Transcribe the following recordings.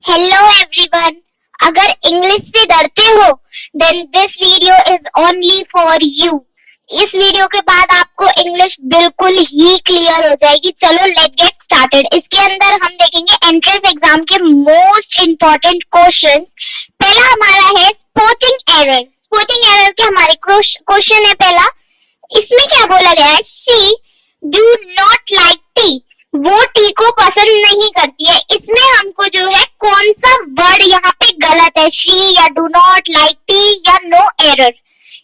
Hello everyone. अगर English से डरते हो then this video is only for you. इस वीडियो के बाद आपको इंग्लिश बिल्कुल ही क्लियर हो जाएगी। चलो लेट गेट स्टार्टेड। इसके अंदर हम देखेंगे एंट्रेंस एग्जाम के मोस्ट इंपॉर्टेंट क्वेश्चंस। पहला हमारा है स्पोर्टिंग एरर। स्पोर्टिंग एरर के हमारे क्वेश्चन है पहला। इसमें क्या बोला गया है? She do not like T. वो टी को पसंद नहीं करती है। इसमें हमको जो है कौन सा वर्ड यहाँ पे गलत है? शी या डू नॉट लाइक टी या नो एरर।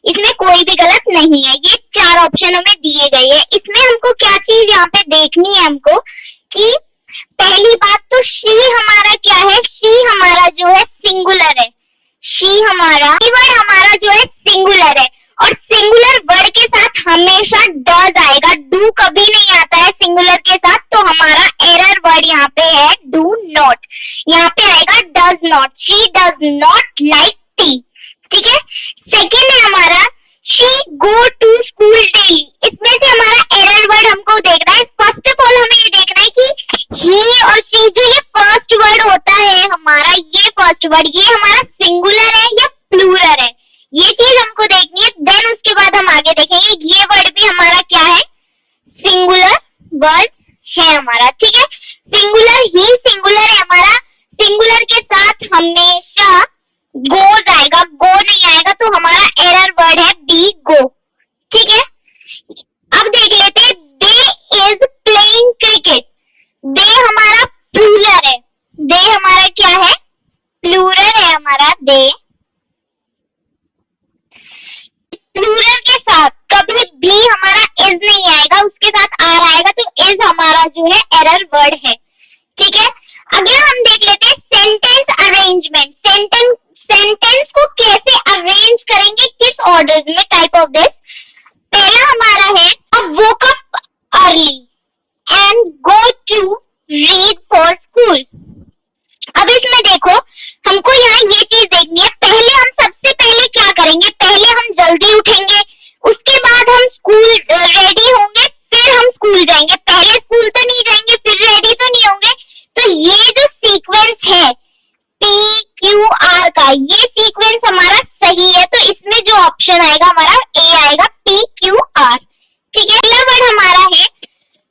इसमें कोई भी गलत नहीं है। ये चार ऑप्शन हमें दिए गए हैं। इसमें हमको क्या चीज यहाँ पे देखनी है हमको कि पहली बात तो शी हमारा क्या है? शी हमारा जो है सिंगुलर है। शी हमारा वर्ड हमारा जो है सिंगुलर है और सिंगुलर वर्ड के साथ हमेशा डज आएगा। डू कभी नहीं आता है सिंगुलर के साथ। तो हमारा एरर वर्ड यहाँ पे है डू नॉट। यहाँ पे आएगा does not. She does not like tea. ठीक है। सेकेंड है हमारा she go to school daily. इसमें से हमारा एरर वर्ड हमको देखना है। फर्स्ट ऑफ ऑल हमें ये देखना है कि ही और शी जो ये फर्स्ट वर्ड होता है हमारा, ये फर्स्ट वर्ड ये हमारा सिंगुलर है या प्लूरल है, ये चीज हमको देखनी है। देन उसके बाद हम आगे देखेंगे ये वर्ड भी हमारा क्या है? सिंगुलर वर्ड है हमारा। ठीक है। सिंगुलर ही सिंगुलर है हमारा। सिंगुलर के साथ हमेशा गोज आएगा, गो नहीं आएगा। तो हमारा एरर वर्ड है बी गो। ठीक है। अब देख लेते हैं दे इज प्लेइंग क्रिकेट। दे हमारा प्लूरल है। दे हमारा क्या है? प्लूरल है हमारा दे। प्लूरल के साथ कभी भी हमारा इज नहीं आएगा, उसके साथ आर आएगा। तो इज हमारा जो है एरर वर्ड है। ठीक है। अगला हम देख लेते हैं सेंटेंस अरेंजमेंट। सेंटेंस को कैसे अरेंज करेंगे, किस ऑर्डर में, टाइप ऑफ दिस। पहला हमारा है woke up early and go to read for school. अब इसमें देखो हमको यहाँ ये चीज देखनी है। पहले हम सबसे पहले क्या करेंगे? पहले हम जल्दी उठेंगे, उसके बाद हम स्कूल रेडी होंगे, फिर हम स्कूल जाएंगे। पहले स्कूल तो नहीं जाएंगे, फिर रेडी तो नहीं होंगे। तो ये जो सीक्वेंस है PQR का, ये सीक्वेंस हमारा सही है। तो इसमें जो ऑप्शन आएगा हमारा ए आएगा, PQR। ठीक है। अगला वर्ड हमारा है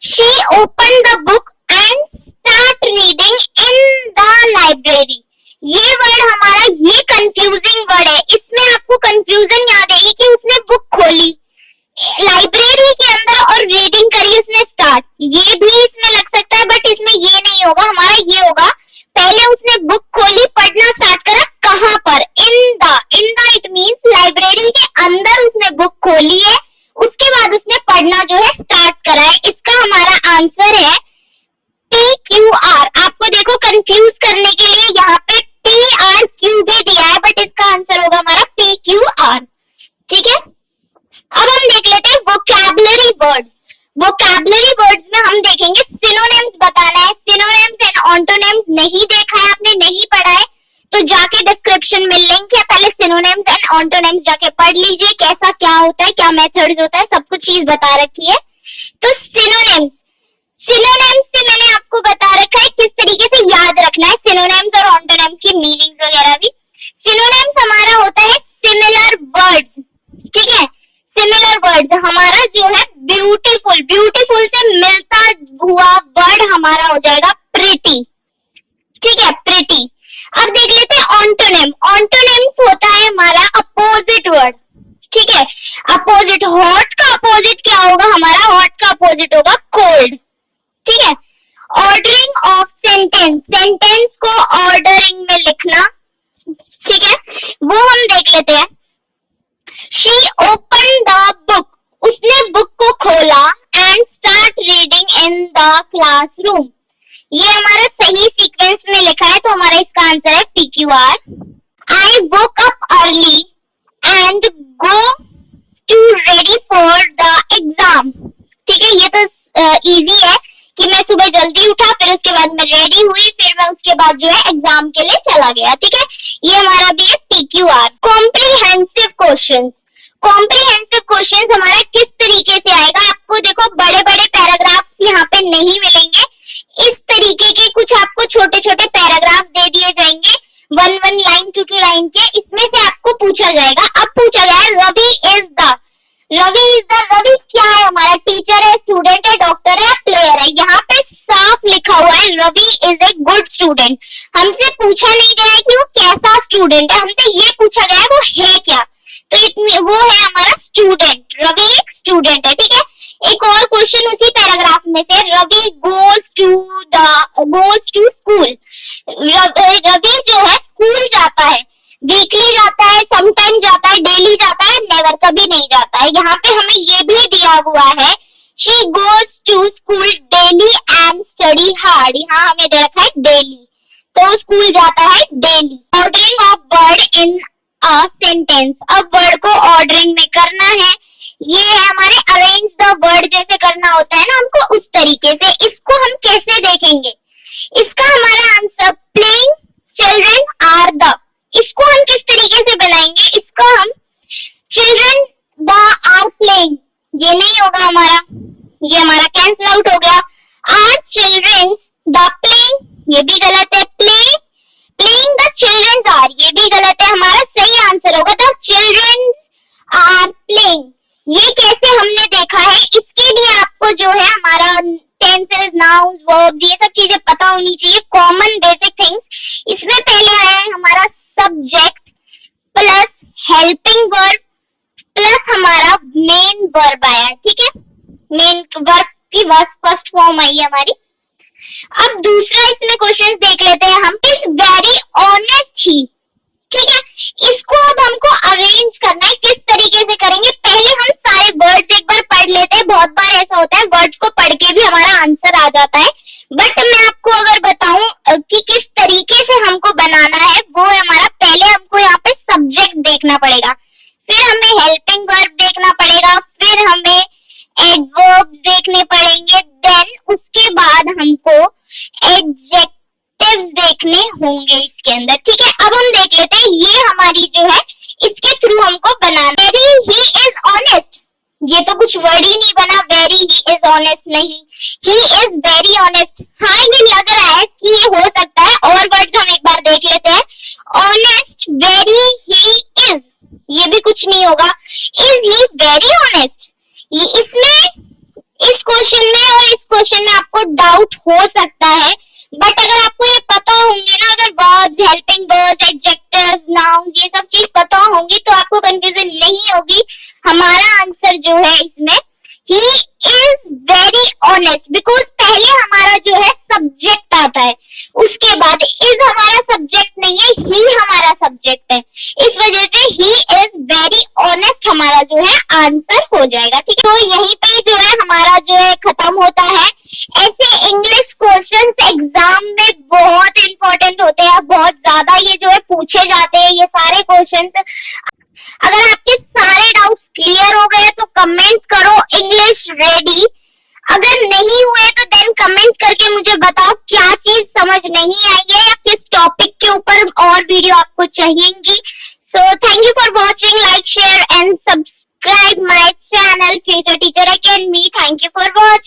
she open the book and start reading in the library. ये वर्ड हमारा ये कंफ्यूजिंग वर्ड है। इसमें आपको कंफ्यूजन याद आएगी कि उसने बुक खोली लाइब्रेरी के अंदर और रीडिंग करी उसने स्टार्ट। ये भी इसमें लग सकता है बट इसमें ये नहीं होगा। हमारा ये होगा पहले उसने बुक खोली, पढ़ना स्टार्ट करा। कहाँ पर? In the it means library के अंदर उसने बुक खोली है, उसके बाद उसने पढ़ना जो है स्टार्ट करा है। इसका हमारा आंसर है PQR। आपको देखो कंफ्यूज करने के लिए यहाँ पे PRQ भी दिया है बट इसका आंसर होगा हमारा PQR। ठीक है। अब हम देख लेते हैं वोकैबुलरी वर्ड्स। वोकैबुलरी वर्ड्स में हम देखेंगे सिनोनिम्स बताना है। सिनोनिम्स एंड ऑन्टोनिम्स नहीं देखा है आपने, नहीं पढ़ा है तो जाके डिस्क्रिप्शन में लिंक है, पहले सिनोनिम्स एंड ऑन्टोनिम्स जाके पढ़ लीजिए। कैसा क्या होता है, क्या मेथड्स होता है, सब कुछ चीज बता रखी है। तो सिनोनिम्स से मैंने आपको बता रखा है किस तरीके से याद रखना है सिनोनिम्स और ऑन्टोनिम्स की मीनिंग्स वगैरह भी। सिनोनिम्स हमारा होता है सिमिलर वर्ड्स। ठीक है। सिमिलर वर्ड्स हमारा जो है ब्यूटीफुल। ब्यूटीफुल से मिलता हुआ वर्ड हमारा हो जाएगा प्रिटी। ठीक है, प्रिटी। अब देख लेते हैं ऑन्टोनिम। ऑन्टोनिम्स होता है हमारा अपोजिट वर्ड। ठीक है। अपोजिट, हॉट का अपोजिट क्या होगा? हमारा हॉट का अपोजिट होगा कोल्ड। ठीक है। ऑर्डरिंग ऑफ सेंटेंस, सेंटेंस को ऑर्डरिंग में लिखना। ठीक है, वो हम देख लेते हैं। शी ओपन द बुक, उसने बुक को खोला and start reading in the classroom. ये हमारा सही सीक्वेंस में लिखा है तो हमारा इसका आंसर है PQR। I woke up early and go to ready for the exam. ठीक है, ये तो इजी है कि मैं सुबह जल्दी उठा, फिर उसके बाद मैं रेडी हुई, फिर मैं उसके बाद जो है एग्जाम के लिए चला गया। ठीक है, ये हमारा भी है PQR। Comprehensive questions. Comprehensive questions हमारा किस तरीके से आएगा? आपको देखो बड़े बड़े पैराग्राफ्स यहाँ पे नहीं मिलेंगे। इस तरीके के कुछ आपको छोटे छोटे पैराग्राफ दे दिए जाएंगे। हमसे पूछा नहीं गया है कि वो कैसा स्टूडेंट है, हमसे ये पूछा गया है वो है क्या। तो वो है हमारा स्टूडेंट, रवि एक स्टूडेंट है, ठीक है। एक और क्वेश्चन उसी पैराग्राफ में से, Ravi goes to school. Ravi जो है स्कूल जाता है, वीकली जाता है, समटाइम जाता है, डेली जाता है, नेवर कभी नहीं जाता है। यहाँ पे हमें ये भी दिया हुआ है she goes to school daily and study hard, यहाँ हमें दे रखा है डेली, तो स्कूल जाता है daily. Ordering of word in a sentence, अब वर्ड को ऑर्डरिंग में करना है, ये है हमारे अरेंज द वर्ड जैसे करना होता है ना हमको, उस तरीके से। इसको हम कैसे देखेंगे, इसका हमारा answer playing children are the, इसको हम किस तरीके से बनाएंगे, इसको हम चिल्ड्रन द आर प्लेइंग, ये नहीं होगा हमारा, ये हमारा कैंसिल आउट हो गया। आर चिल्ड्रन द प्लेइंग, ये भी गलत है। प्लेइंग द चिल्ड्रन आर, ये भी गलत है, हमारा सही आंसर होगा द चिल्ड्रन आर प्लेइंग। ये कैसे हमने देखा है, इसके लिए आपको जो है हमारा टेंसेस, नाउन्स, वर्ब्स, ये सब चीजें पता होनी चाहिए, कॉमन बेसिक थिंग्स। इसमें पहले आया है हमारा subject plus helping verb plus हमारा मेन वर्ब आया, ठीक है। मेन वर्ब की फर्स्ट फॉर्म आई है हमारी। अब दूसरा इसमें क्वेश्चन देख लेते हैं हम, इज वेरी ऑनेस्ट ही, ठीक है। इसको अब हमको अरेंज करना है, किस तरीके से करेंगे, पहले हम सारे वर्ड्स एक बार पढ़ लेते हैं। बहुत बार ऐसा होता है वर्ड्स को पढ़ के भी हमारा आंसर आ जाता है, बट मैं आपको अगर बताऊं कि किस तरीके से हमको बनाना है, वो है हमारा, पहले हमको यहाँ पे सब्जेक्ट देखना पड़ेगा, फिर हमें हेल्पिंग वर्ब देखना पड़ेगा, फिर हमें एडवर्ब्स देखने पड़ेंगे, देन उसके बाद हमको एडजेक्टिव्स देखने होंगे इसके अंदर, ठीक है। अब हम देख लेते हैं, ये हमारी जो है इसके थ्रू हमको बनाना है। वेरी ही इज ऑनेस्ट, ये तो कुछ वर्ड ही नहीं बना, वेरी ही इज ऑनेस्ट नहीं, ही इज वेरी ऑनेस्ट। हाँ, ये लग रहा है कि ये हो सकता है, और वर्ड हम एक बार देख लेते हैं। ऑनेस्ट, वेरी ही इज, ये भी कुछ नहीं होगा। इज ही वेरी ऑनेस्ट, ये इसमें, इस क्वेश्चन में और इस क्वेश्चन में आपको डाउट हो सकता है, बट अगर आपको ये पता होंगे ना, अगर verbs, helping verbs, adjectives, nouns, ये सब चीज पता होंगी तो आपको कंफ्यूजन नहीं होगी। हमारा आंसर जो है इसमें he is very honest, because पहले हमारा जो है सब्जेक्ट आता है, उसके बाद इज हमारा सब्जेक्ट नहीं है, ही हमारा सब्जेक्ट है, इस वजह से ही इज वेरी ऑनेस्ट हमारा जो है आंसर हो जाएगा, ठीक है। तो यहीं पे जो है हमारा जो है खत्म होता है। ऐसे इंग्लिश क्वेश्चंस एग्जाम में बहुत इंपॉर्टेंट होते हैं, बहुत ज्यादा ये जो है पूछे जाते हैं, ये सारे क्वेश्चंस। अगर आपके सारे डाउट्स क्लियर हो गए तो कमेंट करो इंग्लिश रेडी, अगर नहीं हुए तो देन कमेंट करके मुझे बताओ क्या चीज समझ नहीं आई है या किस टॉपिक के ऊपर और वीडियो आपको चाहिएगी। So thank you for watching, like, share and subscribe my channel future teacher academy. Thank you for watching.